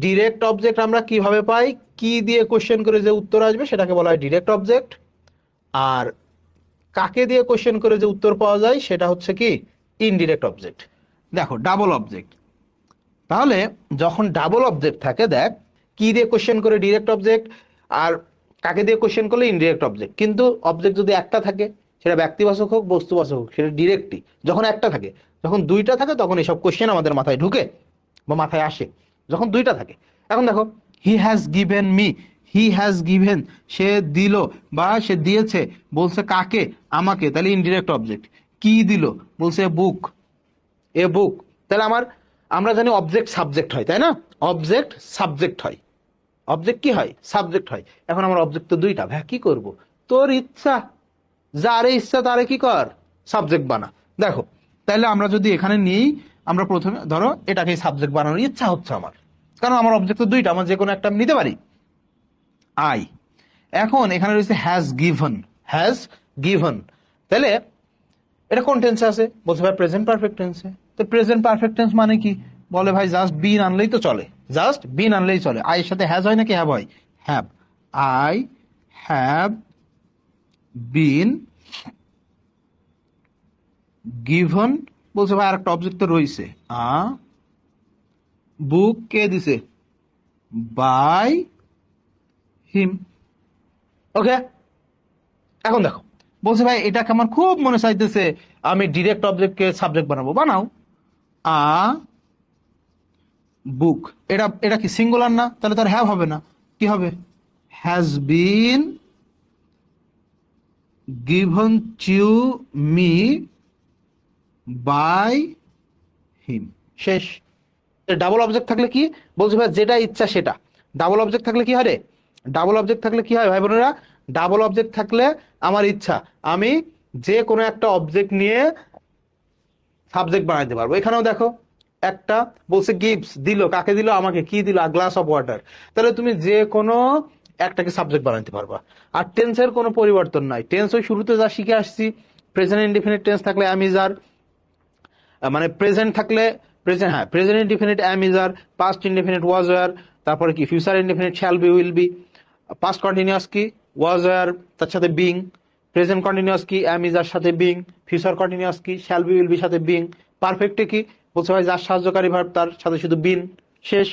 Direct object আমরা কিভাবে পাই? কি দিয়ে কোশ্চেন করে যে উত্তর আসবে সেটাকে বলা হয় ডিরেক্ট অবজেক্ট। আর কাকে দিয়ে কোশ্চেন করে যে উত্তর পাওয়া যায় সেটা হচ্ছে কি ইনডিরেক্ট অবজেক্ট। দেখো ডাবল অবজেক্ট, তাহলে যখন ডাবল অবজেক্ট থাকে, দেখ কি দিয়ে কোশ্চেন করে ডিরেক্ট অবজেক্ট, আর কাকে দিয়ে কোশ্চেন করলে ইনডিরেক্ট অবজেক্ট। কিন্তু অবজেক্ট যদি একটা থাকে, সেটা ব্যক্তিবাচক হোক বস্তুবাচক হোক, সেটা ডিরেক্টই যখন একটা থাকে। যখন দুইটা থাকে তখন এসব কোশ্চেন আমাদের মাথায় ঢুকে বা মাথায় আসে, যখন দুইটা থাকে। এখন দেখো, he has given me, he has given সে দিল বা সে দিয়েছে, বলছে কাকে? আমাকে, তাহলে ইনডিরেক্ট অবজেক্ট। কি দিল? বলছে বুক, এ বুক। তাহলে আমরা জানি অবজেক্ট সাবজেক্ট হয়, তাই না? অবজেক্ট সাবজেক্ট হয়, অবজেক্ট কি হয়? সাবজেক্ট হয়। এখন আমার অবজেক্ট তো দুইটা, ভাই কি করব? তোর ইচ্ছা, যারে ইচ্ছা তারে কি কর, সাবজেক্ট বানা। দেখো, তাহলে আমরা যদি এখানে নিই, আমরা প্রথমে ধরো এটাকে সাবজেক্ট বানানোর ইচ্ছা হচ্ছে আমার, কারণ আমার অবজেক্ট তো দুইটা, আমার যে কোনো একটা নিতে পারি, আই। এখন এখানে রয়েছে হ্যাজ গিভেন, হ্যাজ গিভেন। তাহলে এটা কোন টেন্সে আছে? বলছে ভাই প্রেজেন্ট পারফেক্ট টেন্সে। তো প্রেজেন্ট পারফেক্ট টেন্স মানে কি? বলে ভাই জাস্ট বিন আনলেই তো চলে, জাস্ট বিন আনলেই চলে। আই এর সাথে হ্যাজ হয় নাকি হ্যাভ হয়? Have. I have been given. বলছে ভাই আরেকটা অবজেক্ট তো রয়েছে, বুক কে দিছে? By him. ওকে, এখন দেখো, বলছে ভাই এটাকে আমার খুব মনে চাইতেছে আমি ডিরেক্ট অবজেক্টকে সাবজেক্ট বানাবো। বানাও। আ বুক, এটা এটা কি সিঙ্গুলার না? তাহলে তার হ্যাভ হবে না, কি হবে? Has been given to me by him. শেষ। ডাবল অবজেক্ট থাকলে কি? বলছে ভাই যেটা ইচ্ছা সেটা। ডাবল অবজেক্ট থাকলে কি হয় রে? ডাবল অবজেক্ট থাকলে কি হয় ভাই বোনেরা? ডাবল অবজেক্ট থাকলে আমার ইচ্ছা, আমি যে কোনো একটা অবজেক্ট নিয়ে সাবজেক্ট বানাইতে পারবো। এখানেও দেখো, একটা বলছে গিভস, দিল, কাকে দিল? আমাকে। কি দিল? Glass of water. তাহলে তুমি যে কোনো একটাকে সাবজেক্ট বানাইতে পারবা। আর টেন্সের কোনো পরিবর্তন নাই, টেন্স ওই শুরুতে যা শিখে আসছি, প্রেজেন্ট ইনডিফিনিট টেন্স থাকলে অ্যাম ইজ আর, মানে প্রেজেন্ট থাকলে প্রেজেন্ট, হ্যাঁ present indefinite am is are, past indefinite was were, তারপরে কি future indefinite shall be will be, past continuous কি ওয়াজ ওয়ার তার সাথে বিং, প্রেজেন্ট কন্টিনিউয়াস কি অ্যাম ইজ আর সাথে বিং, ফিউচার কন্টিনিউয়াস কি শ্যাল বি উইল বি সাথে বিং, পারফেক্টে কি? বলছে ভাই যার সাহায্যকারী ভার্ব তার সাথে শুধু বিন। শেষ।